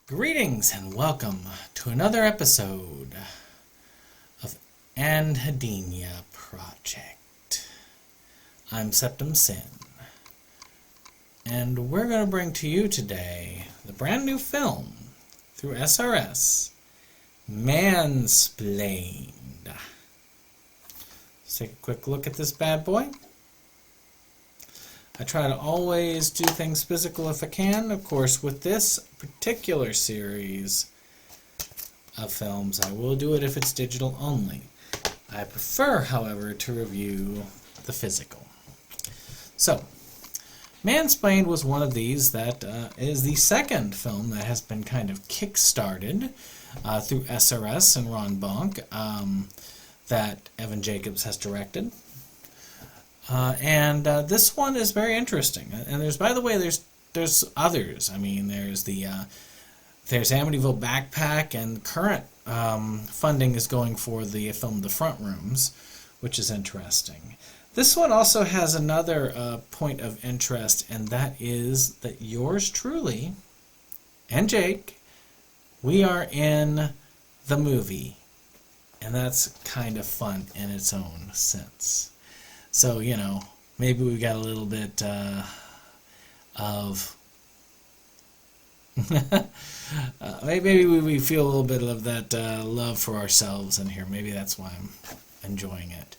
Greetings and welcome to another episode of Anhedenia Project. I'm SeptumSin, and we're going to bring to you today the brand new film through SRS, Mansplained. Let's take a quick look at this bad boy. I try to always do things physical if I can. Of course, with this particular series of films, I will do it if it's digital only. I prefer, however, to review the physical. So, Mansplained was one of these that is the second film that has been kind of kick-started through SRS and Ron Bonk that Evan Jacobs has directed. And this one is very interesting. And there's, by the way, there's others. I mean, there's Amityville Backpack, and current funding is going for the film The Front Rooms, which is interesting. This one also has another point of interest, and that is that yours truly and Jake, we are in the movie. And that's kind of fun in its own sense. So, you know, maybe we got a little bit of... maybe we feel a little bit of that love for ourselves in here. Maybe that's why I'm enjoying it.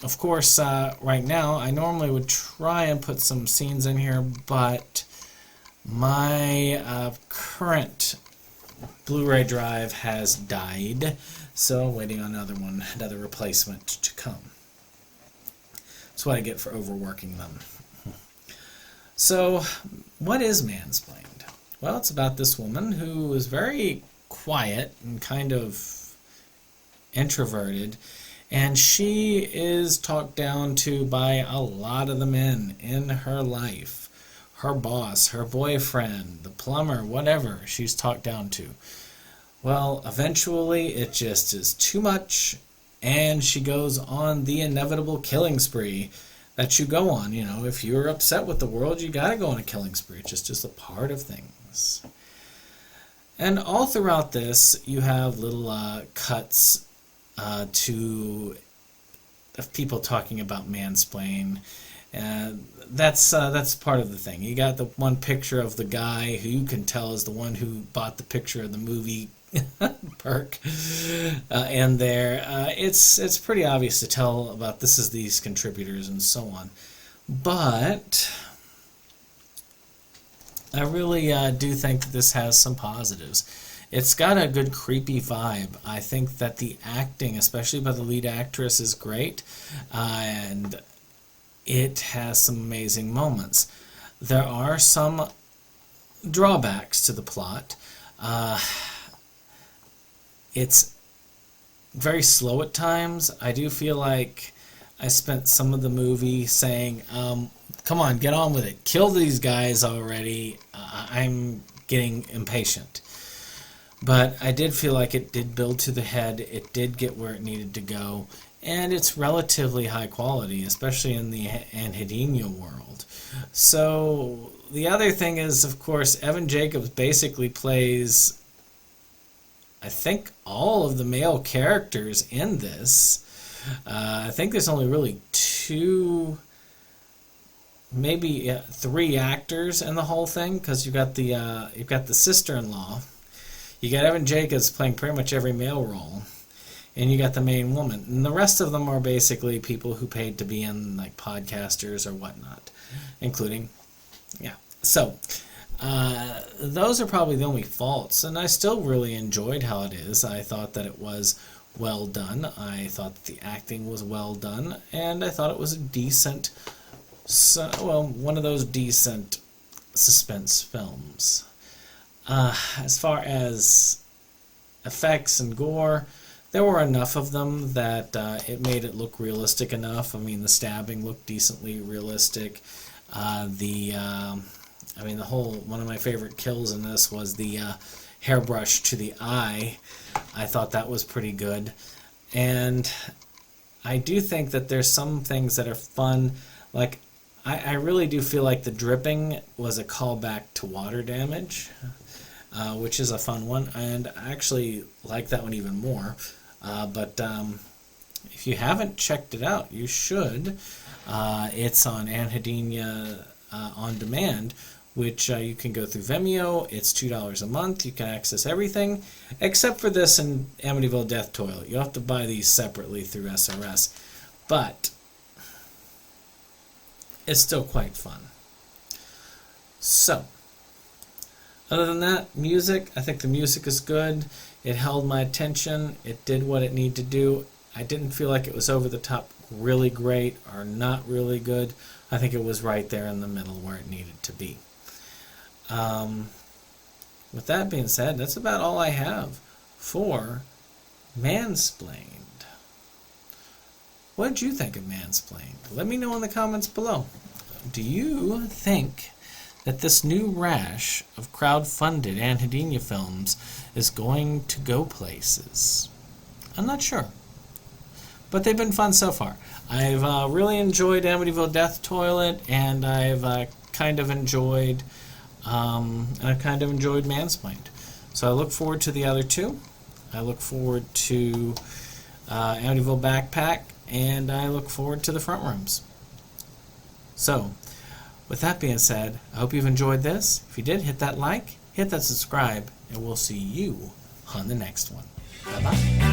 Of course, right now, I normally would try and put some scenes in here, but my current Blu-ray drive has died, so I'm waiting on another replacement to come. That's what I get for overworking them. So, what is Mansplained? Well, it's about this woman who is very quiet and kind of introverted, and she is talked down to by a lot of the men in her life. Her boss, her boyfriend, the plumber, whatever she's talked down to. Well, eventually it just is too much, and she goes on the inevitable killing spree that you go on. You know, if you're upset with the world, you gotta go on a killing spree. It's just a part of things. And all throughout this, you have little cuts to of people talking about mansplain. And that's part of the thing. You got the one picture of the guy who you can tell is the one who bought the picture of the movie perk and there it's pretty obvious to tell about this is these contributors and so on, but I really do think that this has some positives. It's got a good creepy vibe. I think that the acting, especially by the lead actress, is great, and it has some amazing moments. There are some drawbacks to the plot. It's very slow at times. I do feel like I spent some of the movie saying, come on, get on with it. Kill these guys already. I'm getting impatient. But I did feel like it did build to the head. It did get where it needed to go. And it's relatively high quality, especially in the Anhedenia world. So the other thing is, of course, Evan Jacobs basically plays, I think, all of the male characters in this. I think there's only really two, maybe three actors in the whole thing, because you've got the sister-in-law, you got Evan Jacobs playing pretty much every male role, and you got the main woman, and the rest of them are basically people who paid to be in, like podcasters or whatnot, including, yeah. So those are probably the only faults, and I still really enjoyed how it is. I thought that it was well done. I thought that the acting was well done, and I thought it was a decent, one of those decent suspense films. As far as effects and gore, there were enough of them that it made it look realistic enough. I mean, the stabbing looked decently realistic. The whole, one of my favorite kills in this was the hairbrush to the eye. I thought that was pretty good. And I do think that there's some things that are fun. Like, I really do feel like the dripping was a callback to water damage, which is a fun one. And I actually like that one even more. But if you haven't checked it out, you should. It's on Anhedenia on demand, which you can go through Vimeo. It's $2 a month. You can access everything except for this and Amityville Death Toilet. You'll have to buy these separately through SRS, but it's still quite fun. So, other than that, music, I think the music is good. It held my attention. It did what it needed to do. I didn't feel like it was over the top really great or not really good. I think it was right there in the middle where it needed to be. With that being said, that's about all I have for Mansplained. What did you think of Mansplained? Let me know in the comments below. Do you think that this new rash of crowd-funded Anhedenia films is going to go places? I'm not sure, but they've been fun so far. I've really enjoyed Amityville Death Toilet, and I've kind of enjoyed Mansplained. So I look forward to the other two. I look forward to Amityville Backpack, and I look forward to the front rooms. So, with that being said, I hope you've enjoyed this. If you did, hit that like, hit that subscribe, and we'll see you on the next one. Bye-bye.